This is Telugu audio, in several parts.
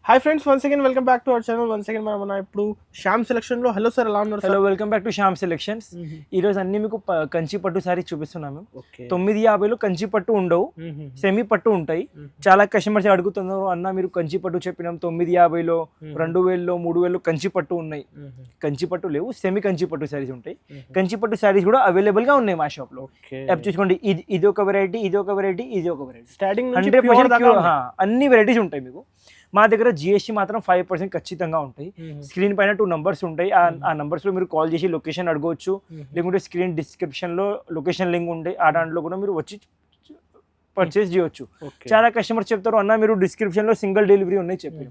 Hi friends, once again welcome back to our channel. Once again మనం ఇప్పుడు శ్యామ్ సెలక్షన్ లో. హలో సార్, ఎలా ఉన్నారు? Hello, welcome back to Shyam selections. ఈ రోజు అన్ని మీకు కంచి పట్టు సారీస్ చూపిస్తున్నాము. 950లో కంచి పట్టు ఉండవు, సెమీ పట్టు ఉంటాయి. చాలా కస్టమర్స్ అడుగుతున్నారు, అన్న మీరు కంచి పట్టు చెప్పినాం 950లో, 2000లో, 3000లో కంచి పట్టు ఉన్నాయి. కంచి పట్టు లేవు, సెమీ కంచి పట్టు సారీస్ ఉంటాయి. కంచి పట్టు సారీస్ కూడా అవైలబుల్ గా ఉన్నాయి మా షాప్ లో. చూసుకోండి, ఇది ఒక వెరైటీ, ఇది ఒక వెరైటీ, ఇది ఒక వెరైటీ. స్టార్టింగ్ 100% అన్ని వెరైటీస్ ఉంటాయి మీకు. మా దగ్గర జిఎస్టీ మాత్రం 5% ఖచ్చితంగా ఉంటాయి. స్క్రీన్ పైన 2 నంబర్స్ ఉంటాయి. ఆ నంబర్స్ లో మీరు కాల్ చేసి లొకేషన్ అడగవచ్చు, లేకుంటే స్క్రీన్ డిస్క్రిప్షన్ లో లొకేషన్ లింక్ ఉంటాయి, ఆ దాంట్లో కూడా మీరు వచ్చి పర్చేస్ చేయొచ్చు. చాలా కస్టమర్స్ చెప్తారు, అన్న మీరు డిస్క్రిప్షన్ లో సింగిల్ డెలివరీ ఉన్నాయి చెప్పి.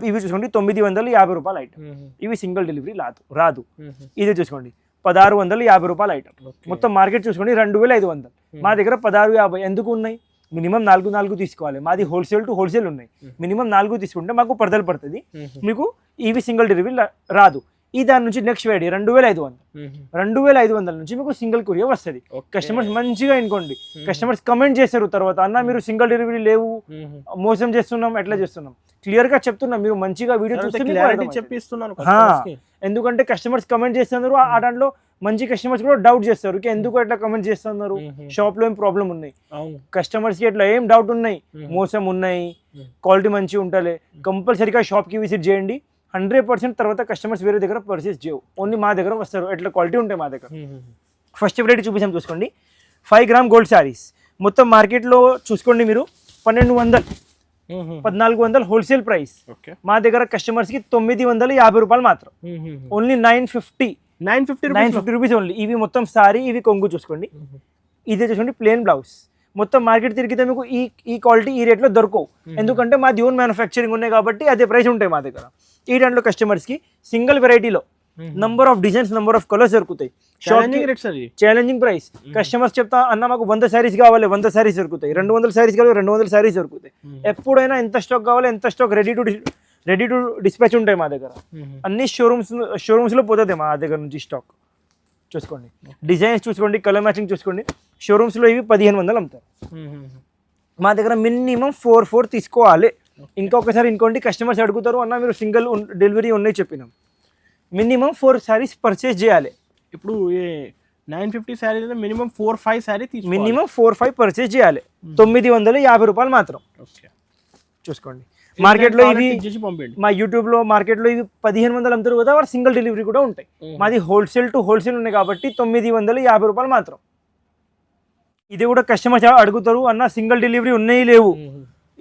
ఇవి చూసుకోండి, 950 రూపాయలు ఐటమ్. ఇవి సింగిల్ డెలివరీ రాదు. ఇది చూసుకోండి, 1650 రూపాయలు ఐటమ్. మొత్తం మార్కెట్ చూసుకోండి 2500. మా దగ్గర 1650 ఎందుకు ఉన్నాయి? మినిమం 4 తీసుకోవాలి. మాది హోల్సేల్ టు హోల్సేల్ ఉన్నాయి. మినిమం 4 తీసుకుంటే మాకు పడదలు పడుతుంది. మీకు ఇవి సింగిల్ డెలివరీ రాదు. ఈ దాని నుంచి నెక్స్ట్ వెరైటీ 2500 నుంచి మీకు సింగిల్ కొరియర్ వస్తుంది. కస్టమర్స్ మంచిగా అనుకోండి, కస్టమర్స్ కమెంట్ చేస్తారు తర్వాత, అన్న మీరు సింగిల్ డెలివరీ లేవు, మోసం చేస్తున్నాం, ఎట్లా చేస్తున్నాం. క్లియర్ గా చెప్తున్నాం, మీరు మంచిగా వీడియో చూస్తే చెప్పిస్తున్నాను. ఎందుకంటే కస్టమర్స్ కమెంట్ చేస్తున్నారు, ఆ దాంట్లో మంచి కస్టమర్స్ కూడా డౌట్ చేస్తారు, ఎందుకు ఎట్లా కమెంట్ చేస్తున్నారు, షాప్ లో ఏం ప్రాబ్లం ఉన్నాయి, కస్టమర్స్ కి ఎట్లా ఏం డౌట్ ఉన్నాయి, మోసం ఉన్నాయి, క్వాలిటీ మంచిగా ఉండాలి. కంపల్సరీగా షాప్ కి విజిట్ చేయండి. 100% తర్వాత కస్టమర్స్ వేరే దగ్గర పర్చేస్ చేయవు, ఓన్లీ మా దగ్గర వస్తారు. ఎట్లా క్వాలిటీ ఉంటాయి మా దగ్గర. ఫస్ట్ వెరైటీ చూపిస్తాం, చూసుకోండి. 5 గ్రామ్ గోల్డ్ శారీస్. మొత్తం మార్కెట్లో చూసుకోండి మీరు 1200, 1400 హోల్సేల్ ప్రైస్. మా దగ్గర కస్టమర్స్ కి 950 రూపాయలు మాత్రం. Only 950 rupees only. ఇవి మొత్తం సారీ, ఇవి కొంగు చూసుకోండి. ఇదే చూసుకోండి ప్లేన్ బ్లౌజ్. మొత్తం మార్కెట్ తిరిగితే మీకు ఈ క్వాలిటీ ఈ రేట్లో దొరకవు, ఎందుకంటే మాది ఓన్ మ్యానుఫ్యాక్చరింగ్ ఉన్నాయి కాబట్టి అదే ప్రైస్ ఉంటాయి మా దగ్గర. ఈ దాంట్లో కస్టమర్స్ కి సింగిల్ వెరైటీలో number of designs, number of colours దొరుకుతాయి. Challenging price. కస్టమర్స్ చెప్తా, అన్న మాకు 100 శారీస్ కావాలి, 100 శారీస్ దొరుకుతాయి. 200 శారీస్ కావాలి, 200 శారీస్ దొరుకుతాయి. ఎప్పుడైనా ఎంత స్టాక్ కావాలి, ఎంత స్టాక్ రెడీ టు డిస్పాచ్ ఉంటాయి మా దగ్గర. అన్ని షోరూమ్స్ లో పోతుంది మా దగ్గర నుంచి స్టాక్. చూసుకోండి, డిజైన్స్ చూసుకోండి, కలర్ మ్యాచింగ్ చూసుకోండి. షోరూమ్స్ లో ఇవి 1500 అమ్ముతారు. మా దగ్గర మినిమం 4 తీసుకోవాలి. ఇంకొకసారి ఇంకోటి కస్టమర్స్ అడుగుతారు, అన్న మీరు సింగిల్ డెలివరీ ఉన్నాయి చెప్పినాం. మినిమం 4 శారీస్ పర్చేస్ చేయాలి. ఇప్పుడు 950 sari minimum 4-5 sari minimum 4-5 purchase చేయాలి. 950 రూపాయలు మాత్రం. చూసుకోండి, మార్కెట్ లో ఇవి మా యూట్యూబ్ లో మార్కెట్ లో ఇవి 1500 అమ్ముతారు కదా, వారు సింగిల్ డెలివరీ కూడా ఉంటాయి. మాది హోల్సేల్ టు హోల్సేల్ ఉన్నాయి కాబట్టి 950 రూపాయలు మాత్రం. ఇది కూడా కస్టమర్స్ అడుగుతారు, అన్న సింగిల్ డెలివరీ ఉన్నాయి లేవు.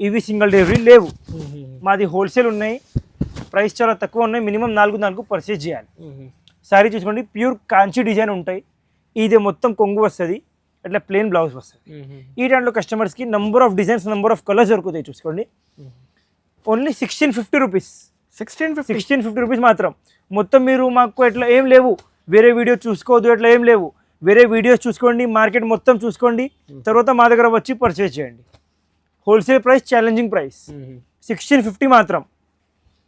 ఇవి సింగిల్ డెలివరీ లేవు, మాది హోల్సేల్ ఉన్నాయి. ప్రైస్ చాలా తక్కువ ఉన్నాయి. మినిమం 4 పర్చేస్ చేయాలి. శారీ చూసుకోండి, ప్యూర్ కాంచి డిజైన్ ఉంటాయి. ఇది మొత్తం కొంగు వస్తుంది, అట్లా ప్లెయిన్ బ్లౌజ్ వస్తుంది. ఈ దాంట్లో కస్టమర్స్కి number of designs, number of colours దొరుకుతాయి. చూసుకోండి, ఓన్లీ 1650 రూపీస్. 1650 రూపీస్ మాత్రం. మొత్తం మీరు మాకు ఎట్లా ఏం లేవు, వేరే వీడియో చూసుకోవద్దు, ఎట్లా ఏం లేవు. వేరే వీడియోస్ చూసుకోండి, మార్కెట్ మొత్తం చూసుకోండి, తర్వాత మా దగ్గర వచ్చి పర్చేస్ చేయండి. హోల్సేల్ ప్రైస్, ఛాలెంజింగ్ ప్రైస్ 1650 మాత్రం.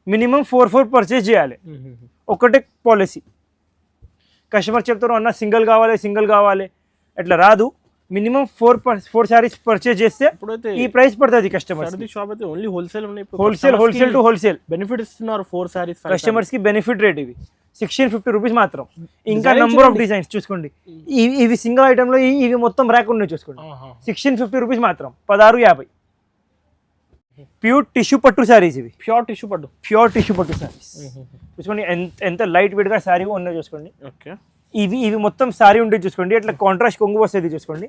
మినిమం 4 పర్చేస్ చేయాలి. ఒకటే పాలసీ. కస్టమర్ చెప్తారు, అన్న సింగిల్ కావాలి, అట్లా రాదు. మినిమం 4 శారీస్ పర్చేస్ చేస్తే ఈ ప్రైస్ పడుతుంది కస్టమర్. షాప్ అయితే ఓన్లీ హోల్సేల్ ఉన్నాయి. హోల్సేల్ టు హోల్సేల్ బెనిఫిట్ ఇస్తున్నారు. 4 శారీస్ కస్టమర్స్ కి బెనిఫిట్ రేట్ ఇవి 1650 రూపీస్ మాత్రం. ఇంకా నంబర్ ఆఫ్ డిజైన్స్ చూసుకోండి. ఇవి సింగిల్ ఐటమ్ లో ఇవి మొత్తం ర్యాక్ ఉన్నాయి చూసుకోండి. 1650 రూపీస్ మాత్రం. 1650. ప్యూర్ టిష్యూ పట్టు శారీస్ ఇవి. ప్యూర్ టిష్యూ పట్టు శారీస్ చూసుకోండి. ఎంత లైట్ వెయిట్ గా శారీ ఉన్నాయో చూసుకోండి. ఇవి మొత్తం శారీ ఉంటుంది చూసుకోండి. అట్లా కాంట్రాస్ట్ కొంగు వస్తుంది చూసుకోండి.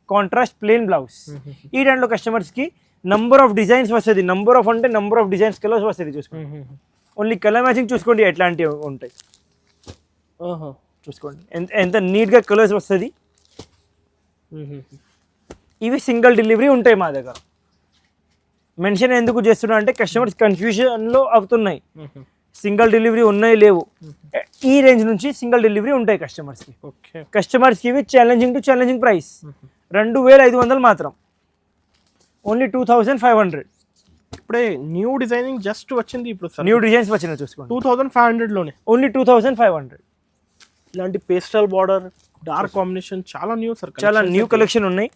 Contrast plain blouse. ఈ దాంట్లో కస్టమర్స్ కి నంబర్ ఆఫ్ డిజైన్స్ వస్తుంది. నంబర్ ఆఫ్ డిజైన్స్ కలర్స్ వస్తుంది చూసుకోండి. ఓన్లీ కలర్ మ్యాచింగ్ చూసుకోండి, ఎట్లాంటివి ఉంటాయి చూసుకోండి. ఎంత నీట్ గా కలర్స్ వస్తుంది. ఇవి సింగిల్ డెలివరీ ఉంటాయి మా దగ్గర. మెన్షన్ ఎందుకు చేస్తున్నా అంటే కస్టమర్స్ కన్ఫ్యూజన్ లో అవుతున్నాయి, సింగిల్ డెలివరీ ఉన్నాయి లేవు. ఈ రేంజ్ నుంచి సింగిల్ డెలివరీ ఉంటాయి కస్టమర్స్ కి ఇవి ఛాలెంజింగ్ ప్రైస్ 2500 మాత్రం. ఓన్లీ 2500. ఇప్పుడే న్యూ డిజైనింగ్ జస్ట్ వచ్చింది. ఇప్పుడు న్యూ డిజైన్స్ వచ్చినాయి చూసుకోండి. 2500 లోనే. ఓన్లీ 2500. ఇలాంటి పేస్టల్ బార్డర్, డార్క్ కాంబినేషన్ చాలా న్యూ కలెక్షన్ ఉన్నాయి.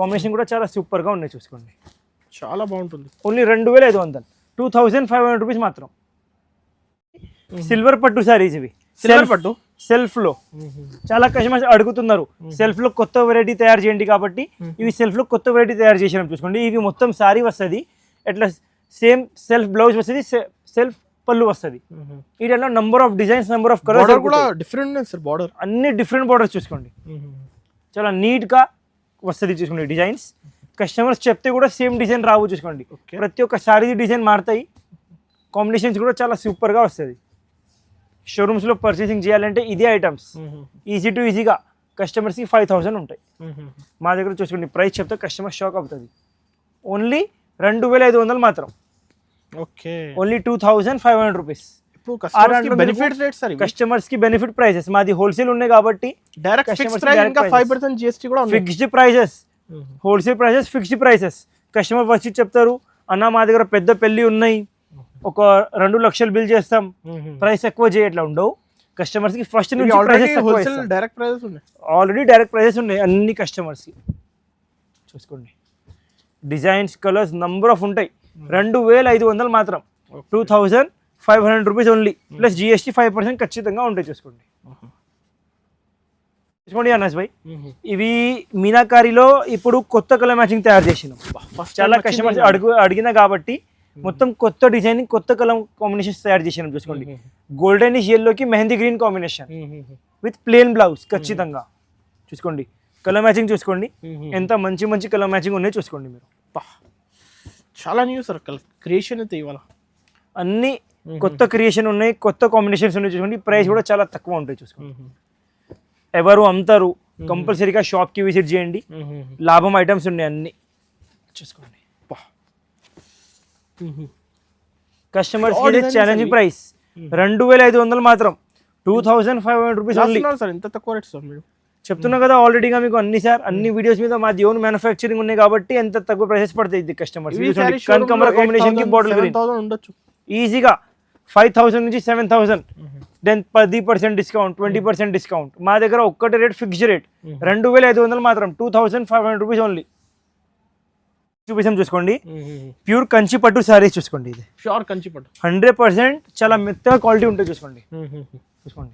కాంబినేషన్ కూడా చాలా సూపర్ గా ఉన్నాయి చూసుకోండి. చాలా బాగుంటుంది. ఓన్లీ 2500. 2500 రూపీస్ మాత్రం. సిల్వర్ పట్టు సారీస్ ఇవి, సిల్వర్ పట్టు సెల్ఫ్ లో. చాలా కస్టమర్స్ అడుగుతున్నారు సెల్ఫ్ లో కొత్త వెరైటీ తయారు చేయండి కాబట్టి ఇవి సెల్ఫ్ లో కొత్త వెరైటీ తయారు చేసాం చూసుకోండి. ఇవి మొత్తం సారీ వస్తుంది, ఎట్లా సేమ్ సెల్ఫ్ బ్లౌజ్ వస్తుంది, సెల్ఫ్ పళ్ళు వస్తుంది. వీటిలో number of designs, number of colours కూడా డిఫరెంట్ సార్. బార్డర్ అన్ని డిఫరెంట్ బార్డర్స్ చూసుకోండి, చాలా నీట్ గా వస్తుంది చూసుకోండి. డిజైన్స్ కస్టమర్స్ చెప్తే కూడా సేమ్ డిజైన్ రావు చూసుకోండి. ప్రతి ఒక్క సారీ డిజైన్ మారుతాయి, కాంబినేషన్స్ కూడా చాలా సూపర్ గా వస్తుంది. షోరూమ్స్ లో పర్చేసింగ్ చేయాలంటే ఇదే ఐటమ్స్ ఈజీ టు ఈజీగా కస్టమర్స్కి 5000 ఉంటాయి. మా దగ్గర చూసుకోండి ప్రైస్ చెప్తే కస్టమర్ షాక్ అవుతుంది. ఓన్లీ 2500 మాత్రం. Okay, only 2500 rupees. కస్టమర్స్ కి బెనిఫిట్ ప్రైసెస్. మాది హోల్సేల్ ఉన్నాయి కాబట్టి డైరెక్ట్ ఫిక్స్డ్ ప్రైస్, ఇంకా 5% GST కూడా ఉంది. Fixed prices, wholesale prices, fixed prices. Customer వచ్చి చెప్తారు అన్న మా దగ్గర పెద్ద పెళ్లి ఉన్నాయి, ఒక 2 లక్షలు బిల్ చేస్తాం, ప్రైస్ ఎక్కువ చేయట్లా ఉండవు. కస్టమర్స్ కి ఫస్ట్ నుంచి డైరెక్ట్ ప్రైసెస్ ఉన్నాయి, ఆల్రెడీ డైరెక్ట్ ప్రైసెస్ ఉన్నాయి అన్ని కస్టమర్స్ కి. చూసుకోండి డిజైన్స్, కలర్స్ నంబర్ ఆఫ్ ఉంటాయి. 2500 మాత్రం. 2500 రూపీస్ ఓన్లీ, ప్లస్ GST 5% ఖచ్చితంగా ఉంటాయి. చూసుకోండి చూసుకోండి అనస్ భాయ్, ఇవి మీనాకారిలో ఇప్పుడు కొత్త కలర్ మ్యాచింగ్ తయారు చేసినాం. చాలా కస్టమర్స్ అడిగినా కాబట్టి మొత్తం కొత్త డిజైన్, కొత్త కలర్ కాంబినేషన్స్ తయారు చేసినాం. చూసుకోండి గోల్డెన్ ఎల్లోకి mehndi green combination with plain blouse ఖచ్చితంగా. చూసుకోండి కలర్ మ్యాచింగ్, చూసుకోండి ఎంత మంచి మంచి కలర్ మ్యాచింగ్ ఉన్నాయి చూసుకోండి మీరు. చాలా న్యూ సార్ క్రియేషన్ అయితే ఇవాళ అన్ని కొత్త క్రియేషన్ ఉన్నాయి, కొత్త కాంబినేషన్స్ ఉన్నాయి. చూసుకోండి ప్రైస్ కూడా చాలా తక్కువ ఉంటాయి. చూసుకోండి ఎవరు అమ్ముతారు కంపల్సరీగా షాప్ కి విజిట్ చేయండి, లాభం ఐటమ్స్ ఉన్నాయి అన్ని. చూసుకోండి కస్టమర్స్ ఛాలెంజింగ్ ప్రైస్ 2500 మాత్రం. 2500 రూపీస్ ఓన్లీ. ఎంత తక్కువ రేట్ సార్ మీరు చెప్తున్నా కదా ఆల్రెడీగా మీకు అన్ని సార్, అన్ని వీడియోస్ మీద మాది ఓన్ మ్యానుఫ్యాక్చరింగ్ ఉన్నాయి కాబట్టి ఎంత తక్కువ ప్రైసెస్ పడతాయి కస్టమర్స్. కనకమర కాంబినేషన్ కి బాటిల్ గ్రీన్ ఉండొచ్చు ఈజీగా 5000 నుంచి 7000. Then 10% discount, 20% discount. మా దగ్గర ఒక్కటే రేట్, ఫిక్స్డ్ రేట్ 2500 మాత్రం. 2500 రూపీస్ ఓన్లీ. చూపిస్తాం చూసుకోండి ప్యూర్ కంచి పట్టు సారీస్. చూసుకోండి ఇది ప్యూర్ కంచి పట్టు 100% చాలా మెత్తగా క్వాలిటీ ఉంటుంది. చూసుకోండి చూసుకోండి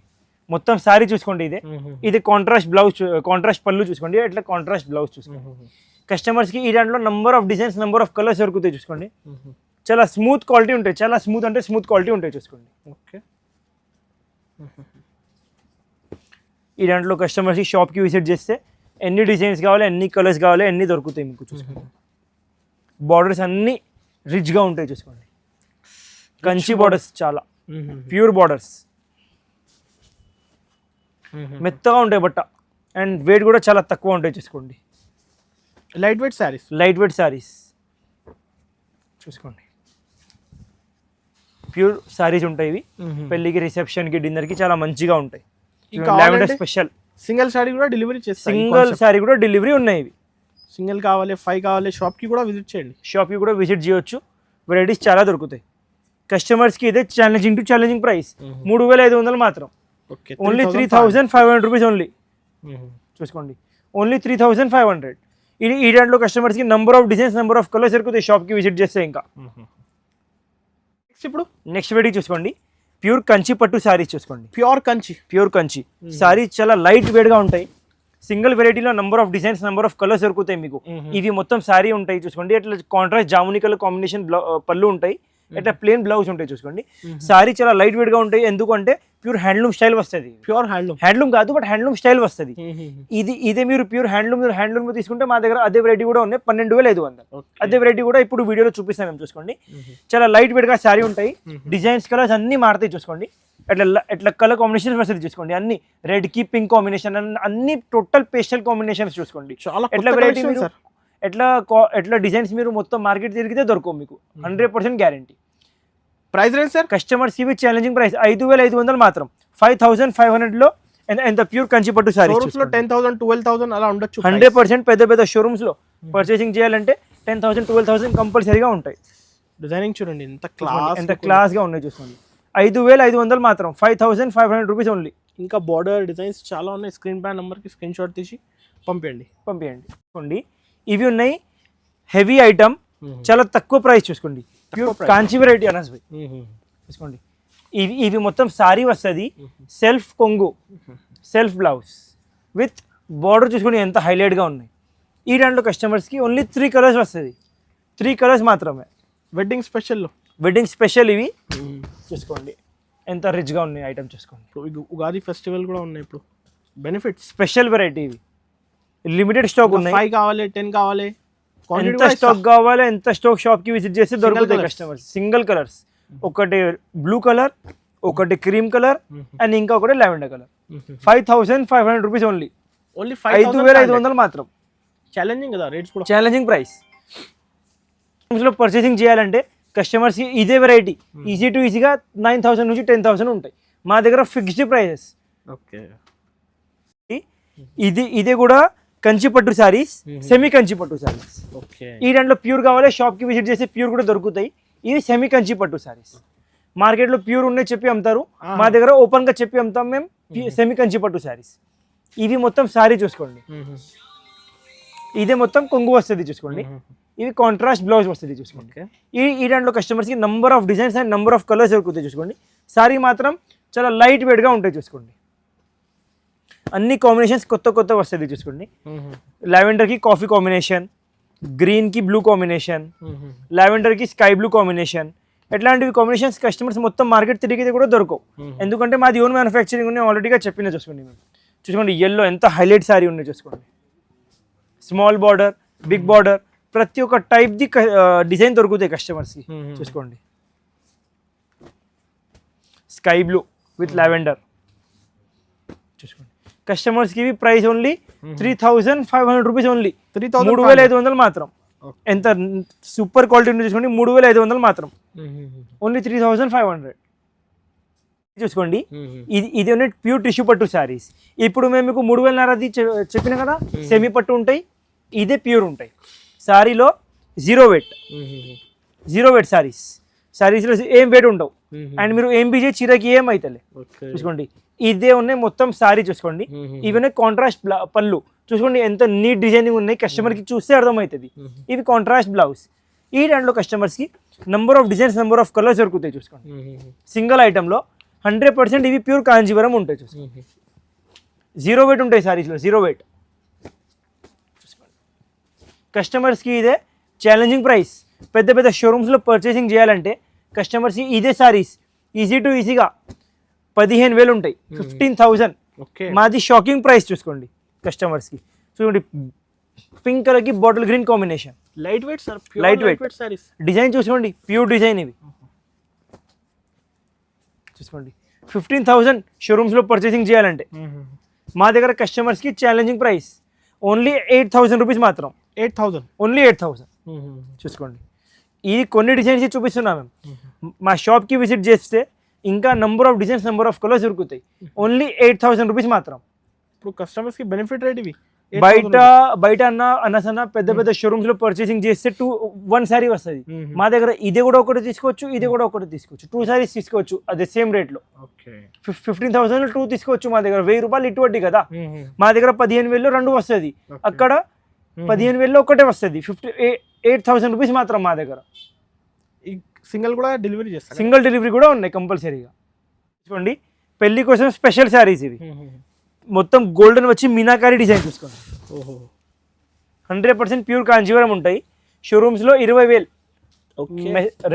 మొత్తం సారీ చూసుకోండి. ఇది కాంట్రాస్ట్ బ్లౌజ్, కాంట్రాస్ట్ పళ్ళు. చూసుకోండి ఎట్లా కాంట్రాస్ట్ బ్లౌజ్. చూసుకోండి కస్టమర్స్ కి ఈ దాంట్లో number of designs, number of colours దొరుకుతాయి. చూసుకోండి చాలా స్మూత్ క్వాలిటీ ఉంటాయి, చాలా స్మూత్ అంటే స్మూత్ క్వాలిటీ ఉంటాయి. చూసుకోండి ఓకే, ఈ దాంట్లో కస్టమర్స్కి షాప్కి విజిట్ చేస్తే ఎన్ని డిజైన్స్ కావాలి, ఎన్ని కలర్స్ కావాలి, అన్ని దొరుకుతాయి మీకు. చూసుకోండి బార్డర్స్ అన్ని రిచ్గా ఉంటాయి. చూసుకోండి కంచి బార్డర్స్, చాలా ప్యూర్ బార్డర్స్, మెత్తగా ఉంటాయి బట్ట, అండ్ వెయిట్ కూడా చాలా తక్కువ ఉంటాయి. చూసుకోండి light weight saris, light weight saris. చూసుకోండి ప్యూర్ సారీస్ ఉంటాయి ఇవి. పెళ్లికి, రిసెప్షన్కి, డిన్నర్కి చాలా మంచిగా ఉంటాయి. స్పెషల్ సింగిల్ సారీ కూడా డెలివరీ చేస్తాం. సింగిల్ సారీ కూడా డెలివరీ ఉన్నాయి ఇవి. సింగిల్ కావాలి, 5 కావాలి, షాప్కి కూడా విజిట్ చేయండి. షాప్కి కూడా విజిట్ చేయొచ్చు, వెరైటీస్ చాలా దొరుకుతాయి. కస్టమర్స్కి ఇదే ఛాలెంజింగ్ టు ఛాలెంజింగ్ ప్రైస్. 3500 మాత్రం. Only 3500 rupees only. చూసుకోండి ఓన్లీ 3500. ఇది ఈ దాంట్లో కస్టమర్స్కి number of designs, number of colours దొరుకుతాయి షాప్కి విజిట్ చేస్తే. ఇంకా ఇప్పుడు నెక్స్ట్ వెరైటీ చూసుకోండి ప్యూర్ కంచి పట్టు సారీస్. చూసుకోండి pure Kanchi, pure Kanchi saris చాలా లైట్ వెయిట్గా ఉంటాయి. సింగిల్ వెరైటీలో number of designs, number of colours దొరుకుతాయి మీకు. ఇవి మొత్తం సారీ ఉంటాయి. చూసుకోండి ఎట్లా కాంట్రాస్ట్ జామునీ కలర్ కాంబినేషన్ పళ్ళు ఉంటాయి, ఎట్లా ప్లేన్ బ్లౌజ్ ఉంటాయి. చూసుకోండి సారీ చాలా లైట్ వెయిట్ గా ఉంటాయి. ఎందుకంటే ప్యూర్ హ్యాండ్లూమ్ స్టైల్ వస్తుంది. ప్యూర్ హ్యాండ్లూమ్ కాదు బట్ హ్యాండ్లూమ్ స్టైల్ వస్తుంది. ఇదే మీరు ప్యూర్ హ్యాండ్లూమ్ తీసుకుంటే మా దగ్గర అదే వెరైటీ కూడా ఉన్నాయి 12500. అదే వెరైటీ కూడా ఇప్పుడు వీడియోలో చూపిస్తాం మేము. చూసుకోండి చాలా లైట్ వెయిట్ గా సారీ ఉంటాయి. డిజైన్స్, కలర్స్ అన్ని మారుతాయి. చూసుకోండి ఎట్లా కలర్ కాంబినేషన్ వస్తుంది. చూసుకోండి అన్ని రెడ్ కి పింక్ కాంబినేషన్, అన్ని టోటల్ పేస్టల్ కాంబినేషన్స్. చూసుకోండి ఎట్లా వెరైటీ మీరు ఎట్లా డిజైన్స్ మీరు మొత్తం మార్కెట్ తిరిగితే దొరకవు మీకు. 100% guarantee. Price range sir customers కి ఛాలెంజింగ్ ప్రైస్ 5500 మాత్రం. 5500 లో ఎంత ప్యూర్ కంచి పట్టు సారీ. షోరూమ్స్ లో 10000, 12000 అలా ఉండొచ్చు. 100% పెద్ద పెద్ద షోరూమ్స్ లో పర్చేసింగ్ చేయాలంటే 10000, 12000 కంపల్సరీగా ఉంటాయి. డిజైనింగ్ చూడండి ఎంత క్లాస్ గా ఉన్నాయి. చూసుకోండి 5500 మాత్రం. 5500 రూపీస్ ఓన్లీ. ఇంకా బార్డర్ డిజైన్స్ చాలా ఉన్నాయి. స్క్రీన్ పై నెంబర్ కి స్క్రీన్ షాట్ తీసి పంపించండి. చూసుకోండి ఇవి ఉన్నాయి హెవీ ఐటమ్, చాలా తక్కువ ప్రైస్. చూసుకోండి ప్యూర్ కాంచి వెరైటీ అనస్ భాయ్ తీసుకోండి. ఇవి మొత్తం సారీ వస్తుంది, సెల్ఫ్ కొంగు, సెల్ఫ్ బ్లౌజ్ విత్ బార్డర్ చూసుకొని ఎంత హైలైట్గా ఉన్నాయి. ఈ దాంట్లో కస్టమర్స్కి ఓన్లీ 3 కలర్స్ వస్తుంది, 3 కలర్స్ మాత్రమే. వెడ్డింగ్ స్పెషల్ ఇవి చూసుకోండి ఎంత రిచ్గా ఉన్నాయి ఐటమ్ చూసుకోండి. ఉగాది ఫెస్టివల్ కూడా ఉన్నాయి ఇప్పుడు. బెనిఫిట్స్ స్పెషల్ వెరైటీ ఇవి, లిమిటెడ్ స్టాక్ ఉన్నాయి. 5 కావాలి, 10 కావాలి, ఎంత స్టాక్ కావాలి ఎంత స్టాక్ షాప్కి విజిట్ చేసి దొరుకుతాయి కస్టమర్స్. సింగిల్ కలర్స్, ఒకటి బ్లూ కలర్, ఒకటి క్రీమ్ కలర్ అండ్ ఇంకా ఒకటి లావెండర్ కలర్. 5500 రూపీస్ ఓన్లీ 5500 మాత్రం. ఛాలెంజింగ్ కదా రేట్స్ కూడా, ఛాలెంజింగ్ ప్రైస్. పర్చేసింగ్ చేయాలంటే కస్టమర్స్కి ఇదే వెరైటీ ఈజీ టు ఈజీగా 9000 నుంచి 10,000 ఉంటాయి. మా దగ్గర ఫిక్స్డ్ ప్రైసెస్. ఓకే, ఇది కూడా కంచి పట్టు శారీస్, సెమీ కంచి పట్టు శారీస్. ఓకే, ఈ దాంట్లో ప్యూర్ కావాలి షాప్కి విజిట్ చేసి ప్యూర్ కూడా దొరుకుతాయి. ఇవి సెమీ కంచి పట్టు శారీస్. మార్కెట్లో ప్యూర్ ఉన్నాయి చెప్పి అమ్ముతారు, మా దగ్గర ఓపెన్గా చెప్పి అమ్ముతాం మేము సెమీ కంచి పట్టు శారీస్. ఇవి మొత్తం శారీ చూసుకోండి, ఇదే మొత్తం కొంగు వస్తుంది చూసుకోండి. ఇవి కాంట్రాస్ట్ బ్లౌజ్ వస్తుంది చూసుకోండి. ఈ దాంట్లో కస్టమర్స్కి number of designs and number of colours దొరుకుతాయి చూసుకోండి. శారీ మాత్రం చాలా లైట్ వెయిట్గా ఉంటాయి చూసుకోండి. అన్ని కాంబినేషన్స్ కొత్త వస్తుంది చూసుకోండి. లావెండర్కి కాఫీ కాంబినేషన్, గ్రీన్కి బ్లూ కాంబినేషన్, లావెండర్కి స్కై బ్లూ కాంబినేషన్. ఎట్లాంటివి కాంబినేషన్స్ కస్టమర్స్ మొత్తం మార్కెట్ తిరిగితే కూడా దొరకవు, ఎందుకంటే మాది ఓన్ మ్యానుఫ్యాక్చరింగ్ ఉన్నాయి ఆల్రెడీగా చెప్పిన చూసుకోండి. మేము చూసుకోండి ఎల్లో ఎంత హైలైట్ శారీ ఉన్నాయి చూసుకోండి. స్మాల్ బార్డర్, బిగ్ బార్డర్, ప్రతి ఒక్క టైప్ది డిజైన్ దొరుకుతాయి కస్టమర్స్కి చూసుకోండి. స్కై బ్లూ విత్ లావెండర్ చూసుకోండి. కస్టమర్స్కి ఇవి ప్రైస్ ఓన్లీ 3500 రూపీస్ ఓన్లీ, 3500 మాత్రం. ఎంత సూపర్ క్వాలిటీ ఉంది చూసుకోండి, 3500 మాత్రం ఓన్లీ 3500 చూసుకోండి. ఇది ఓన్లీ ప్యూర్ టిష్యూ పట్టు శారీస్. ఇప్పుడు మేము మీకు 3500 చెప్పిన కదా, సెమీ పట్టు ఉంటాయి, ఇదే ప్యూర్ ఉంటాయి. శారీలో జీరో వెయిట్ శారీస్లో ఏం వెయిట్ ఉండవు. అండ్ మీరు ఏం బీజే చీరకి ఏం అవుతలే చూసుకోండి. ఇదే ఉన్నాయి మొత్తం శారీ చూసుకోండి. ఇవన్నీ కాంట్రాస్ట్ పళ్ళు చూసుకోండి ఎంత నీట్ డిజైనింగ్ ఉన్నాయి, కస్టమర్కి చూస్తే అర్థమవుతుంది. ఇవి కాంట్రాస్ట్ బ్లౌజ్. ఈ దాంట్లో కస్టమర్స్కి number of designs, number of colours దొరుకుతాయి చూసుకోండి. సింగిల్ ఐటెంలో 100% ఇవి ప్యూర్ కాంజీవరం ఉంటాయి చూసుకోండి. జీరో వెయిట్ ఉంటాయి శారీస్లో, జీరో వెయిట్ చూసుకోండి. కస్టమర్స్కి ఇదే ఛాలెంజింగ్ ప్రైస్. పెద్ద షోరూమ్స్లో పర్చేసింగ్ చేయాలంటే కస్టమర్స్కి ఇదే శారీస్ ఈజీ టు ఈజీగా 15,000 ఉంటాయి, 15,000. మాది షాకింగ్ ప్రైస్ చూసుకోండి. కస్టమర్స్కి చూడండి పింక్ కలర్కి bottle green combination, light weight sir, light weight saris. Design చూసుకోండి ప్యూర్ డిజైన్ ఇవి చూసుకోండి. 15,000 షోరూమ్స్లో పర్చేసింగ్ చేయాలంటే మా దగ్గర కస్టమర్స్కి ఛాలెంజింగ్ ప్రైస్ ఓన్లీ 8,000 రూపీస్ మాత్రం. 8,000 ఓన్లీ 8,000 చూసుకోండి. ఇది కొన్ని డిజైన్స్ చూపిస్తున్నాం మేము. మా షాప్కి విజిట్ చేస్తే ఇంకా number of designs, number of colours దొరుకుతాయి. ఓన్లీ 8,000 రూపీస్ మాత్రం. ఇప్పుడు కస్టమర్స్కి బెనిఫిట్ రేట్ ఇవి. బయట అన్న పెద్ద షోరూమ్స్లో పర్చేసింగ్ చేస్తే 1 శారీ వస్తుంది. మా దగ్గర ఇది కూడా ఒకటి తీసుకోవచ్చు, ఇది కూడా ఒకటి తీసుకోవచ్చు, 2 శారీస్ తీసుకోవచ్చు అదే సేమ్ రేట్లో. 15,000 2 తీసుకోవచ్చు. మా దగ్గర 1000 రూపాయలు ఇటువంటి కదా, మా దగ్గర 15,000 2 వస్తుంది, అక్కడ 15,000 ఒకటే వస్తుంది. 8,000 రూపీస్ మాత్రం మా దగ్గర. సింగిల్ కూడా డెలివరీ చేస్తారు, సింగిల్ డెలివరీ కూడా ఉన్నాయి కంపల్సరీగా. చూసుకోండి పెళ్లి కోసం స్పెషల్ శారీస్ ఇవి. మొత్తం గోల్డెన్ వచ్చి మీనాకారి డిజైన్ చూసుకోండి. 100% ప్యూర్ కాంజీవరం ఉంటాయి. షోరూమ్స్లో 20,000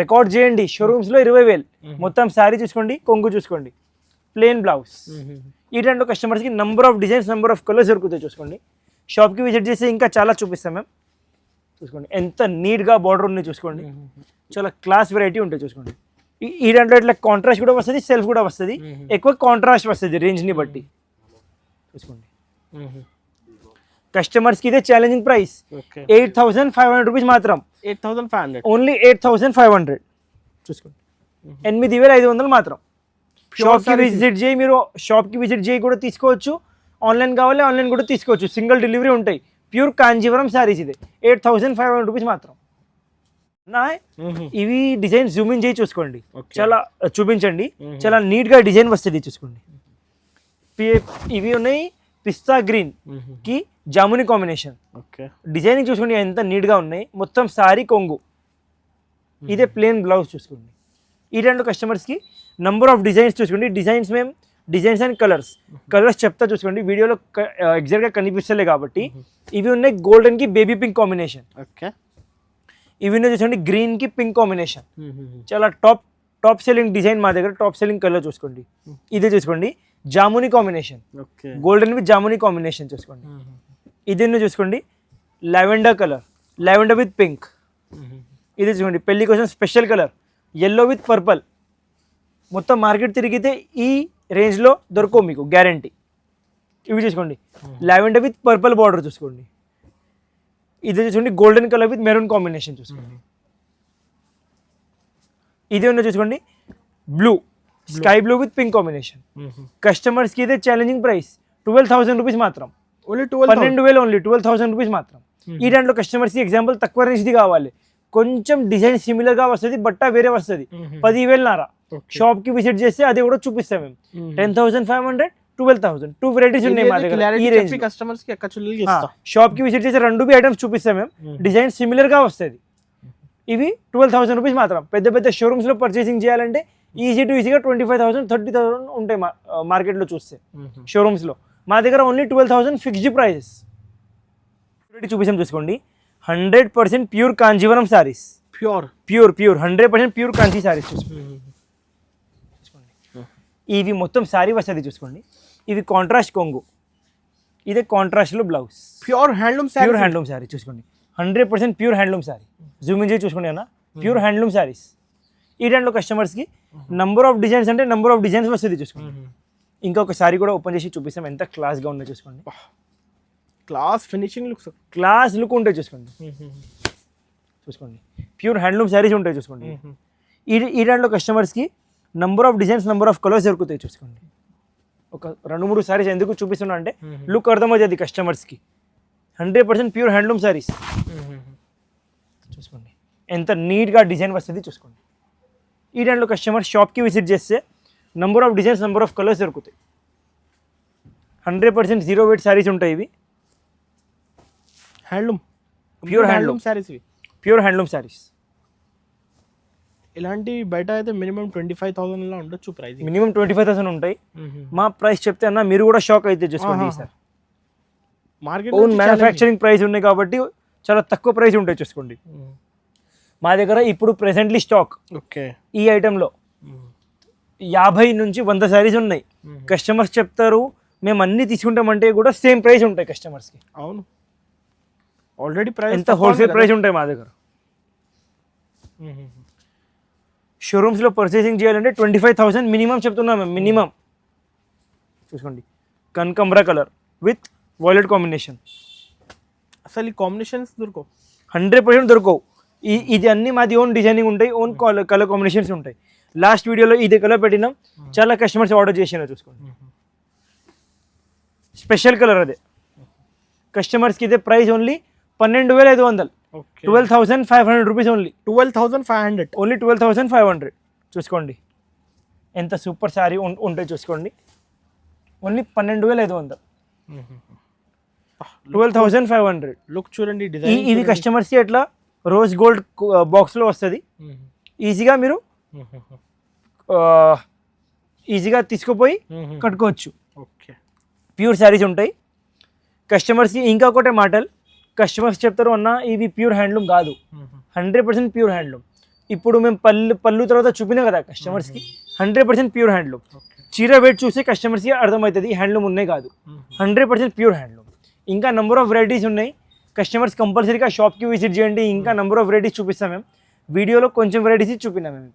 రికార్డ్ చేయండి. షోరూమ్స్లో 20,000 మొత్తం శారీ చూసుకోండి. కొంగు చూసుకోండి, ప్లెయిన్ బ్లౌజ్. ఈ రెండు కస్టమర్స్కి number of designs, number of colours దొరుకుతాయి చూసుకోండి. షాప్కి విజిట్ చేసి ఇంకా చాలా చూపిస్తాం మేము చూసుకోండి. ఎంత నీట్గా బార్డర్ ఉంది చూసుకోండి, చాలా క్లాస్ వెరైటీ ఉంటాయి చూసుకోండి. ఈ దాంట్లో ఇట్లా కాంట్రాస్ట్ కూడా వస్తుంది, సెల్ఫ్ కూడా వస్తుంది. ఎక్కువ కాంట్రాస్ట్ వస్తుంది రేంజ్ని బట్టి చూసుకోండి. కస్టమర్స్కి ఇదే ఛాలెంజింగ్ ప్రైస్ 8,500 రూపీస్ మాత్రం. 8,500 ఓన్లీ 8,500 చూసుకోండి. 8,500 మాత్రం. షాప్కి విజిట్ చేయి, మీరు షాప్కి విజిట్ చేయి కూడా తీసుకోవచ్చు. ఆన్లైన్ కావాలి ఆన్లైన్ కూడా తీసుకోవచ్చు, సింగిల్ డెలివరీ ఉంటాయి. ప్యూర్ కాంజీవరం శారీస్ ఇది 8,500 రూపీస్ మాత్రం. ఇవి డిజైన్ జూమ్ ఇన్ చేయి చూసుకోండి, చాలా చూపించండి. చాలా నీట్గా డిజైన్ వస్తుంది చూసుకోండి. ఇవి ఉన్నాయి పిస్తా గ్రీన్ కి జాముని కాంబినేషన్. డిజైనింగ్ చూసుకోండి ఎంత నీట్గా ఉన్నాయి. మొత్తం సారీ కొంగు ఇదే ప్లేన్ బ్లౌజ్ చూసుకోండి. ఈ రెండు కస్టమర్స్కి నంబర్ ఆఫ్ డిజైన్స్ చూసుకోండి. డిజైన్స్ మేము డిజైన్స్ అండ్ కలర్స్ చెప్తా చూసుకోండి. వీడియోలో ఎగ్జాక్ట్గా కనిపిస్తలే కాబట్టి ఇవి ఉన్నాయి గోల్డెన్కి బేబీ పింక్ కాంబినేషన్. ఓకే. ఇవి ఉన్నాయి చూసుకోండి గ్రీన్కి పింక్ కాంబినేషన్. చాలా టాప్ సెల్లింగ్ డిజైన్ మా దగ్గర, టాప్ సెల్లింగ్ కలర్ చూసుకోండి. ఇదే చూసుకోండి jamuni combination, golden with jamuni combination చూసుకోండి. ఇదే చూసుకోండి lavender colour, lavender with pink. ఇది చూసుకోండి పెళ్లి కోసం special colour yellow with purple. మొత్తం మార్కెట్ తిరిగితే ఈ రేంజ్లో దొరకవు మీకు గ్యారంటీ. ఇవి చూసుకోండి లావెండర్ విత్ పర్పల్ బార్డర్ చూసుకోండి. ఇది చూసుకోండి golden colour with maroon combination చూసుకోండి. ఇది ఉన్న చూసుకోండి blue, sky blue with pink combination. కస్టమర్స్కి ఇదే ఛాలెంజింగ్ ప్రైస్ 12,000 రూపీస్ మాత్రం. 12,000 ఓన్లీ, 12,000 రూపీస్ మాత్రం. ఈ దాంట్లో కస్టమర్స్కి ఎగ్జాంపుల్ తక్కువ రేంజ్ది కావాలి, కొంచెం డిజైన్ సిమిలర్గా వస్తుంది, బట్ట వేరే వస్తుంది, 10,000 షాప్కి విజిట్ చేస్తే అది కూడా చూపిస్తాం మేము. 10,500, 12,000 2 వెరైటీస్ ఉన్నాయి మా దగ్గర ఈ రేంజ్. కస్టమర్స్కి షాప్కి విజిట్ చేస్తే 2 ఐటమ్స్ చూపిస్తాం మేము, డిజైన్ సిమిలర్గా వస్తుంది. ఇవి 12,000 రూపీస్ మాత్రం. పెద్ద పెద్ద షోరూమ్స్లో పర్చేసింగ్ చేయాలంటే ఈజీగా 25,000, 30,000 ఉంటాయి మార్కెట్లో చూస్తే షోరూమ్స్లో. మా దగ్గర ఓన్లీ 12,000 ఫిక్స్డ్ ప్రైజెస్. చూపిస్తాం చూసుకోండి 100% pure Kanjeevaram saris. Pure 100% pure Kanchi saris చూసుకోండి. ఇవి మొత్తం సారీ వస్తుంది చూసుకోండి. ఇవి కాంట్రాస్ట్ కొంగు, ఇదే కాంట్రాస్ట్లో బ్లౌజ్. ప్యూర్ హ్యాండ్లూమ్ సారీ చూసుకోండి. 100% pure handloom sorry. Zoom in చేసి చూసుకోండి అన్న, ప్యూర్ హ్యాండ్లూమ్ సారీస్. ఈ దాంట్లో కస్టమర్స్కి నంబర్ ఆఫ్ డిజైన్స్ అంటే నంబర్ ఆఫ్ డిజైన్స్ వస్తుంది చూసుకోండి. ఇంకొక సారీ కూడా ఓపెన్ చేసి చూపిస్తాం ఎంత క్లాస్గా ఉందో చూసుకోండి. క్లాస్ లుక్ ఉంటాయి చూసుకోండి. ప్యూర్ హ్యాండ్లూమ్ సారీస్ ఉంటాయి చూసుకోండి. ఈ దాంట్లో కస్టమర్స్కి number of designs, number of colours దొరుకుతాయి చూసుకోండి. ఒక 2-3 సారీస్ ఎందుకు చూపిస్తున్నా అంటే లుక్ అర్థమవుతుంది కస్టమర్స్కి. 100% ప్యూర్ హ్యాండ్లూమ్ సారీస్ చూసుకోండి. ఎంత నీట్గా డిజైన్ వస్తుంది చూసుకోండి. ఈ దాంట్లో కస్టమర్ షాప్కి విజిట్ చేస్తే number of designs, number of colours దొరుకుతాయి. 100% 0 weight సారీస్ ఉంటాయి. ఇవి ప్యూర్ హ్యాండ్లూమ్ సారీస్. ఇలాంటి బయట అయితే మినిమం 25,000 లా ఉండొచ్చు ప్రైస్. మినిమం 25,000 ఉంటాయి. మా ప్రైస్ చెప్తే అన్న మీరు కూడా షాక్ అయితే చూసుకోండి. Sir market own manufacturing price ఉన్నాయి కాబట్టి చాలా తక్కువ ప్రైస్ ఉంటాయి చూసుకోండి. మా దగ్గర ఇప్పుడు ప్రెసెంట్లీ స్టాక్ ఈ ఐటెంలో 50 నుంచి 100 సారీస్ ఉన్నాయి. కస్టమర్స్ చెప్తారు మేము అన్ని తీసుకుంటామంటే కూడా సేమ్ ప్రైస్ ఉంటాయి కస్టమర్స్కి. అవును, ఆల్రెడీ ప్రైస్ ఎంత హోల్సేల్ ప్రైస్ ఉంటాయి మా దగ్గర. షోరూమ్స్లో పర్చేసింగ్ చేయాలంటే 25,000 మినిమం చెప్తున్నాం మేము, మినిమం. చూసుకోండి కనకంబరా కలర్ విత్ వాయిలెట్ కాంబినేషన్. అసలు ఈ కాంబినేషన్స్ దొరకవు, 100% దొరకవు. ఇది అన్ని మాది ఓన్ డిజైనింగ్ ఉంటాయి, ఓన్ కలర్ కాంబినేషన్స్ ఉంటాయి. లాస్ట్ వీడియోలో ఇదే కలర్ పెట్టినాం, చాలా కస్టమర్స్ ఆర్డర్ చేసినారు చూసుకోండి. స్పెషల్ కలర్ అదే. కస్టమర్స్కి ఇదే price only 12,500, 12,500 rupees only. 12,500 only 12,500 చూసుకోండి. ఎంత సూపర్ సారీ ఉంటాయి చూసుకోండి. ఓన్లీ 12,500, 12,500. లుక్ చూడండి డిజైన్. ఇవి కస్టమర్స్కి ఎట్లా రోజ్ గోల్డ్ బాక్స్లో వస్తుంది. ఈజీగా మీరు ఈజీగా తీసుకుపోయి కట్టుకోవచ్చు. ప్యూర్ శారీస్ ఉంటాయి. కస్టమర్స్కి ఇంకా ఒకటే మాటలు కస్టమర్స్ చెప్తారు అన్న ఇవి ప్యూర్ హ్యాండ్లూమ్ కాదు, 100% ప్యూర్ హ్యాండ్లూమ్. ఇప్పుడు మేము పళ్ళు తర్వాత చూపినాం కదా కస్టమర్స్కి, 100% ప్యూర్ హ్యాండ్లూమ్. చీర వెయిట్ చూసి కస్టమర్స్కి అర్థమవుతుంది హ్యాండ్లూమ్ ఉన్నాయి కాదు, 100% ప్యూర్ హ్యాండ్లూమ్. ఇంకా నెంబర్ ఆఫ్ వెరైటీస్ ఉన్నాయి. కస్టమర్స్ కంపల్సరీగా షాప్కి విజిట్ చేయండి. ఇంకా నెంబర్ ఆఫ్ వెరైటీస్ చూపిస్తాం మేము. వీడియోలో కొంచెం వెరైటీస్ చూపినాం మేము.